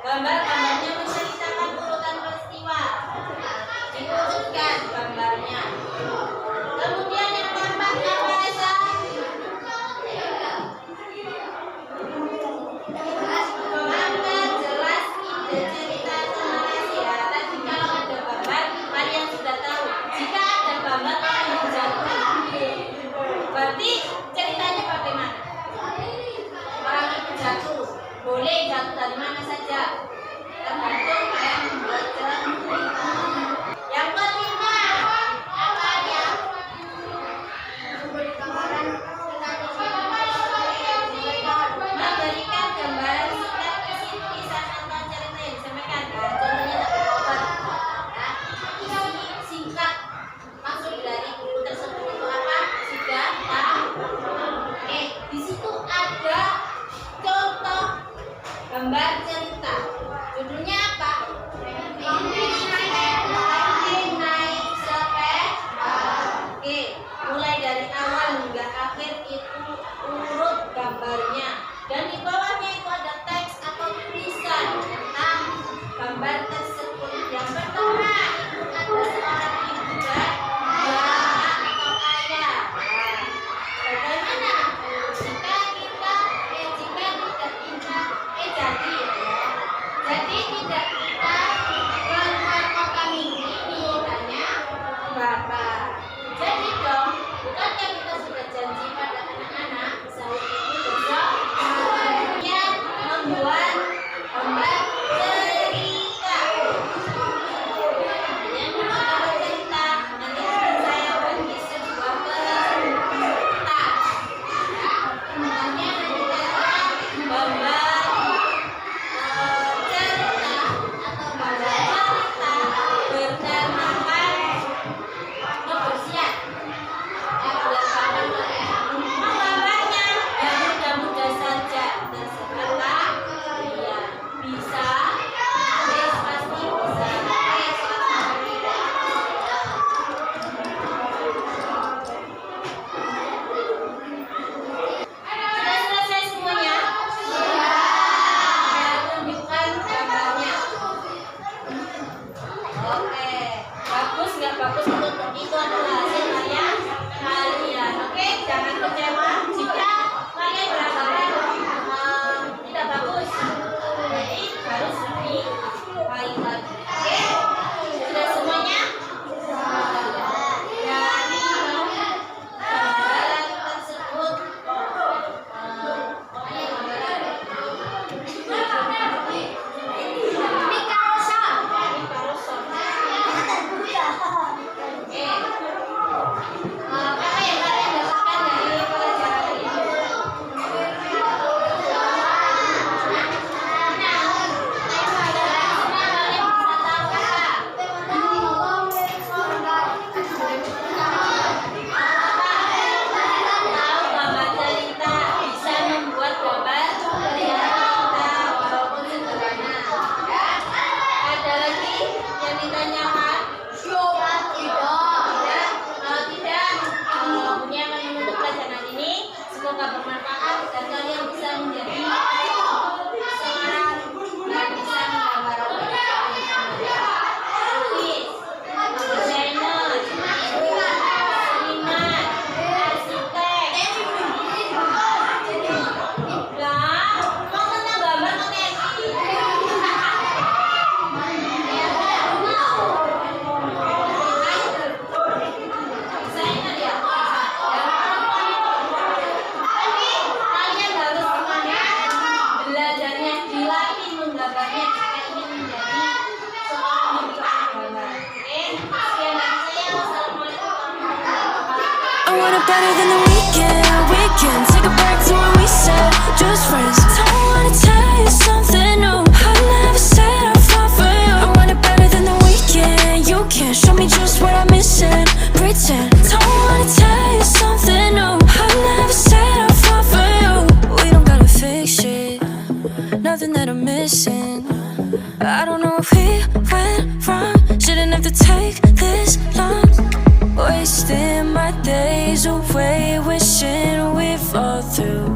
Gambar-gambarnya menceritakan urutan peristiwa. dibuat dari mana saja? Tergantung yang membuat cerita. Yang kelima, apa ya? Memberikan gambaran singkat isi tulisan atau cerita yang disampaikan. Contohnya isi singkat maksud dari buku tersebut itu apa? Sudah tahu. Di situ ada contoh gambar cerita. Judulnya apa? Naik sepeda. Mulai dari awal hingga akhir itu urut gambarnya. Dan di bawahnya itu ada teks atau tulisan tentang gambar tersebut. Yang pertama itu ada seorang ibu dan bapak atau ayah. Bagaimana jika tidak kita keluar kota minggu ini, tanya bapak. Jadi dong, bukankah kita sudah janji pada anak-anak sahur itu besok harusnya membuat gambar cerita. Yang membuat cerita nanti akan saya bagi sebuah kertas. Semuanya nanti gambar cerita atau gambar cerita bertemakan kebersihan. Menggambarnya yang mudah-mudah saja, terserah kalian. Bisa? Pasti bisa. Sudah selesai semuanya? Saya tunjukkan gambarnya. Oke, bagus nggak bagus itu adalah hasil karya kalian. Oke, jangan kecewa jika kalian beranggapan tidak bagus. Jadi harus lebih baik lagi. Oke, sudah semuanya? Dari gambaran tersebut, apa yang kalian dapatkan dari pelajaran ini? Tahu gambar cerita, bisa membuat gambar cerita walaupun sederhana. Ada lagi yang ditanyakan? Kalau tidak, ini akan menutup pelajaran ini. Semoga bermanfaat dan kalian bisa menjadi seorang yang bisa menggambar desainer, seniman, arsitek. Lah, mau tentang gambar desainer ya. Kalian harus semangat belajarnya, dilatih menggambarnya jika ingin menjadi seorang yang bisa menggambar. Oke, sekian dari saya. Wassalamualaikum warahmatullahi wabarakatuh. I want it better than the weekend. Take a break to what we said. Just friends. Don't wanna tell you something new. I never said I'll fall for you. I want it better than the weekend. You can't show me just what I'm missing. Pretend. Don't wanna tell you something new. I never said I'll fall for you. We don't gotta fix it. Nothing that I'm missing. I don't know if we went wrong. Shouldn't have to take this long. Wasting my days away, wishing we'd fall through.